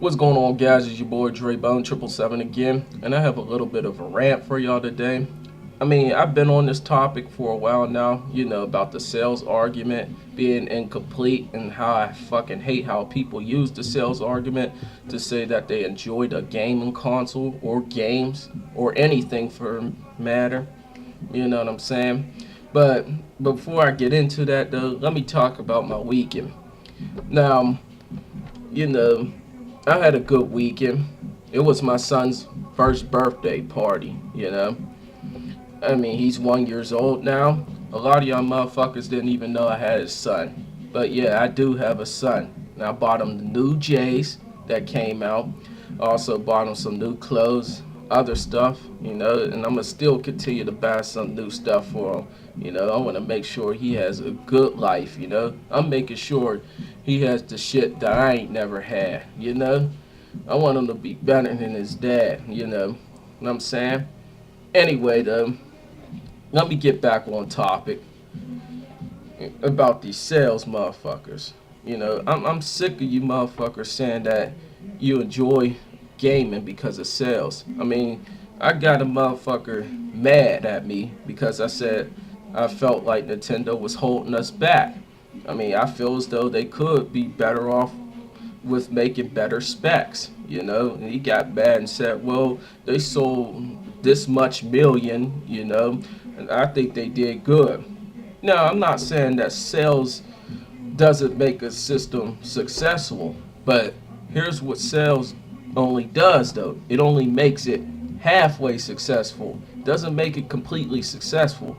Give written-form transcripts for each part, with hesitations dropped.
What's going on, guys? It's your boy Dre Bone 777 again, and I have a little bit of a rant for y'all today. I mean, I've been on this topic for a while now, about the sales argument being incomplete and how I fucking hate how people use the sales argument to say that they enjoyed a gaming console or games or anything for matter. You know what I'm saying? But before I get into that, though, let me talk about my weekend. Now, you know, I had a good weekend. It was my son's first birthday party. I mean, he's 1 years old now. A lot of y'all motherfuckers didn't even know I had a son. But yeah, I do have a son. And I bought him the new J's that came out. Also bought him some new clothes, other stuff, and I'm gonna still continue to buy some new stuff for him. I want to make sure he has a good life. I'm making sure he has the shit that I ain't never had. I want him to be better than his dad. What I'm saying? Anyway, though, let me get back on topic about these sales motherfuckers. I'm sick of you motherfuckers saying that you enjoy gaming because of sales. I mean, I got a motherfucker mad at me because I said I felt like Nintendo was holding us back. I mean, I feel as though they could be better off with making better specs. And he got mad and said, well, they sold this much million, and I think they did good. Now, I'm not saying that sales doesn't make a system successful, but here's what sales only does, though. It only makes it halfway successful. Doesn't make it completely successful.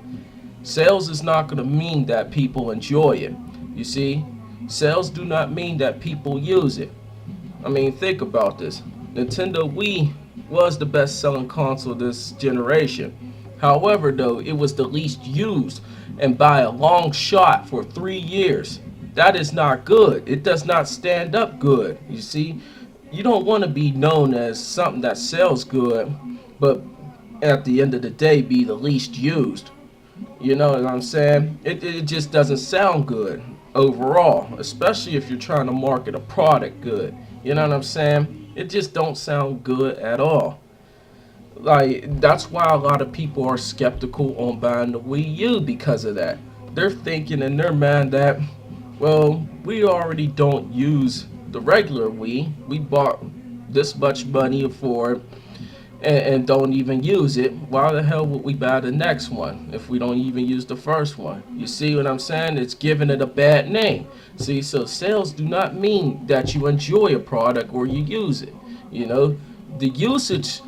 Sales is not going to mean that people enjoy it. You see, sales do not mean that people use it. I mean, think about this. Nintendo Wii was the best selling console this generation. However, though, it was the least used and by a long shot for 3 years. That is not good. It does not stand up good. You see, you don't want to be known as something that sells good, but at the end of the day be the least used. You know what I'm saying? It just doesn't sound good overall, especially if you're trying to market a product good. You know what I'm saying? It just don't sound good at all. Like, that's why a lot of people are skeptical on buying the Wii U because of that. They're thinking in their mind that, well, we already don't use the regular Wii. We bought this much money for it and don't even use it. Why the hell would we buy the next one if we don't even use the first one? You see what I'm saying? It's giving it a bad name. See, so sales do not mean that you enjoy a product or you use it. The usage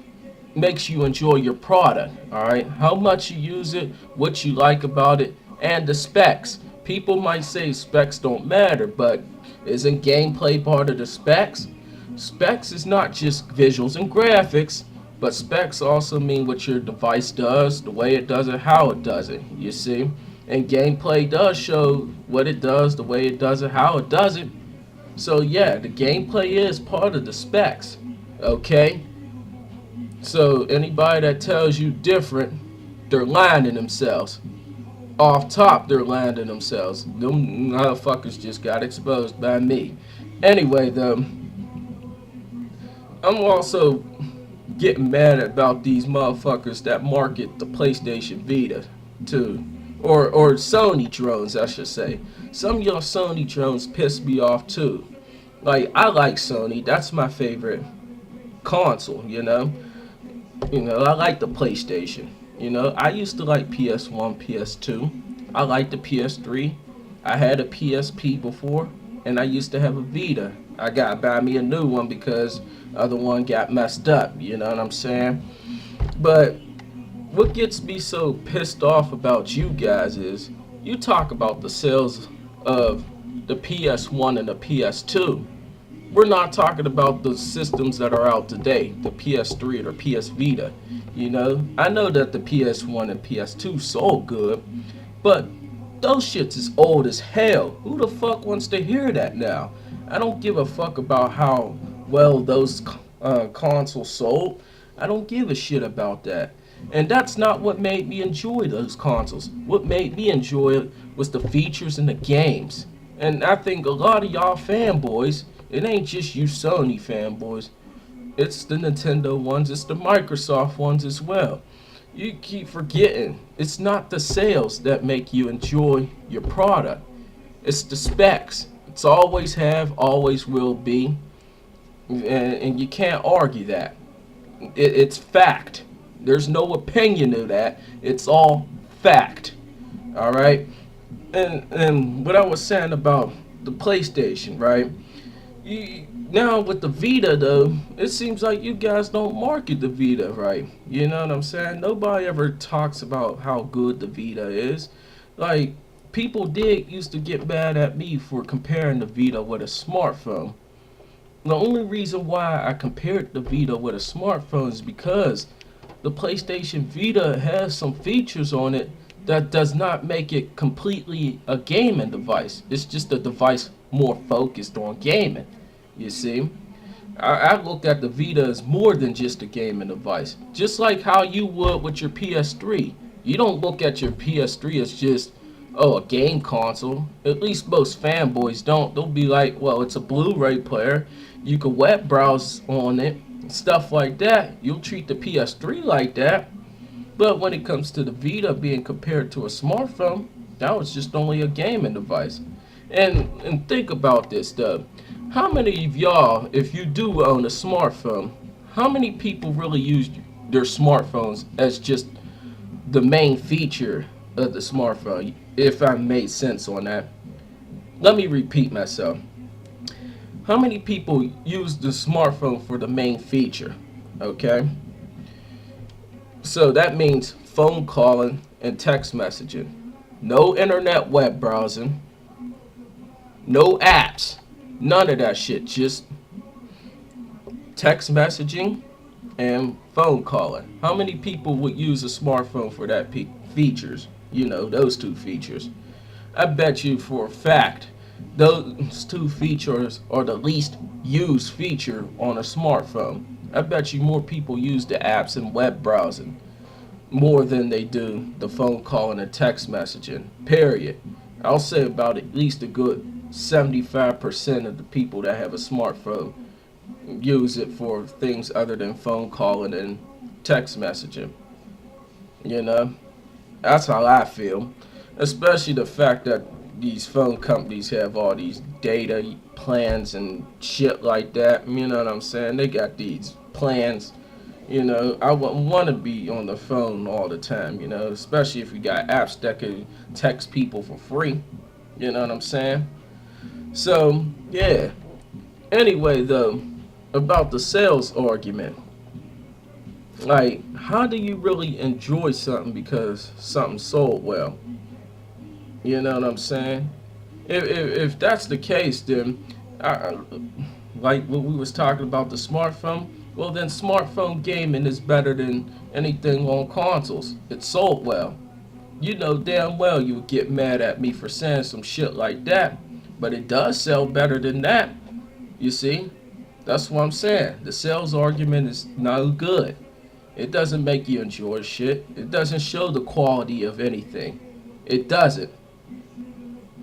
makes you enjoy your product. All right, how much you use it, what you like about it, and the specs. People might say specs don't matter, but isn't gameplay part of the specs? Specs is not just visuals and graphics, but specs also mean what your device does, the way it does it, how it does it, you see? And gameplay does show what it does, the way it does it, how it does it. So yeah, the gameplay is part of the specs, okay? So anybody that tells you different, they're lying to themselves. Off top, they're lying to themselves. Them motherfuckers just got exposed by me. Anyway, though, I'm also getting mad about these motherfuckers that market the PlayStation Vita too. Or Sony drones, I should say. Some of y'all Sony drones piss me off too. Like, I like Sony. That's my favorite console. I like the PlayStation. I used to like PS1, PS2. I like the PS3. I had a PSP before, and I used to have a Vita. I got to buy me a new one because other one got messed up. You know what I'm saying? But what gets me so pissed off about you guys is you talk about the sales of the PS1 and the PS2. We're not talking about the systems that are out today, the PS3 or PS Vita. I know that the PS1 and PS2 sold good, but those shits is old as hell. Who the fuck wants to hear that now? I don't give a fuck about how well those consoles sold. I don't give a shit about that. And that's not what made me enjoy those consoles. What made me enjoy it was the features and the games. And I think a lot of y'all fanboys, It ain't just you Sony fanboys. It's the Nintendo ones, it's the Microsoft ones as well. You keep forgetting, it's not the sales that make you enjoy your product. It's the specs. It's always have, always will be. And you can't argue that. It's fact. There's no opinion of that. It's all fact. All right. And what I was saying about the PlayStation, right? Now with the Vita though, it seems like you guys don't market the Vita right. You know what I'm saying? Nobody ever talks about how good the Vita is. Like people used to get mad at me for comparing the Vita with a smartphone. The only reason why I compared the Vita with a smartphone is because the PlayStation Vita has some features on it that does not make it completely a gaming device. It's just a device more focused on gaming. You see? I look at the Vita as more than just a gaming device. Just like how you would with your PS3. You don't look at your PS3 as just, oh, a game console. At least most fanboys don't. They'll be like, well, it's a Blu-ray player. You can web browse on it, stuff like that. You'll treat the PS3 like that. But when it comes to the Vita being compared to a smartphone, that was just only a gaming device. And think about this though. How many of y'all, if you do own a smartphone, how many people really use their smartphones as just the main feature of the smartphone? If I made sense on that. Let me repeat myself. How many people use the smartphone for the main feature? Okay. So that means phone calling and text messaging. No internet web browsing. No apps. None of that shit. Just text messaging and phone calling. How many people would use a smartphone for that features? You know, those two features. I bet you for a fact those two features are the least used feature on a smartphone. I bet you more people use the apps and web browsing more than they do the phone calling and text messaging. Period. I'll say about at least a good 75% of the people that have a smartphone use it for things other than phone calling and text messaging. You know? That's how I feel. Especially the fact that these phone companies have all these data plans and shit like that. You know what I'm saying? They got these plans. You know, I wouldn't want to be on the phone all the time, you know, especially if you got apps that can text people for free. You know what I'm saying? So, yeah. Anyway, though, about the sales argument. Like, how do you really enjoy something because something sold well? You know what I'm saying? If that's the case, then, like what we was talking about the smartphone, well then smartphone gaming is better than anything on consoles. It sold well. You know damn well you would get mad at me for saying some shit like that, but it does sell better than that. You see? That's what I'm saying. The sales argument is no good. It doesn't make you enjoy shit. It doesn't show the quality of anything. It doesn't.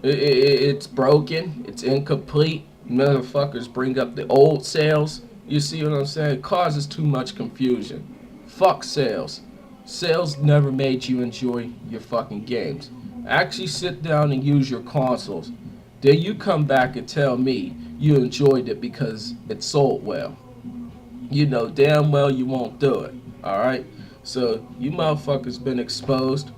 It's broken. It's incomplete. Motherfuckers bring up the old sales. You see what I'm saying? It causes too much confusion. Fuck sales. Sales never made you enjoy your fucking games. Actually sit down and use your consoles. Then you come back and tell me you enjoyed it because it sold well. You know damn well you won't do it. Alright? So you motherfuckers been exposed.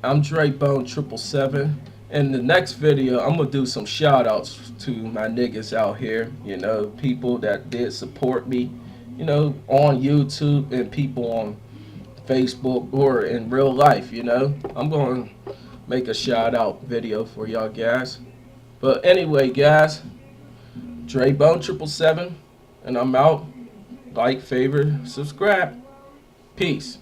I'm Dre Bone 777. In the next video, I'm going to do some shout outs to my niggas out here. You know, people that did support me, you know, on YouTube and people on Facebook or in real life, you know. I'm going to make a shout out video for y'all guys. But anyway, guys, Dre Bone 777, and I'm out. Like, favorite, subscribe. Peace.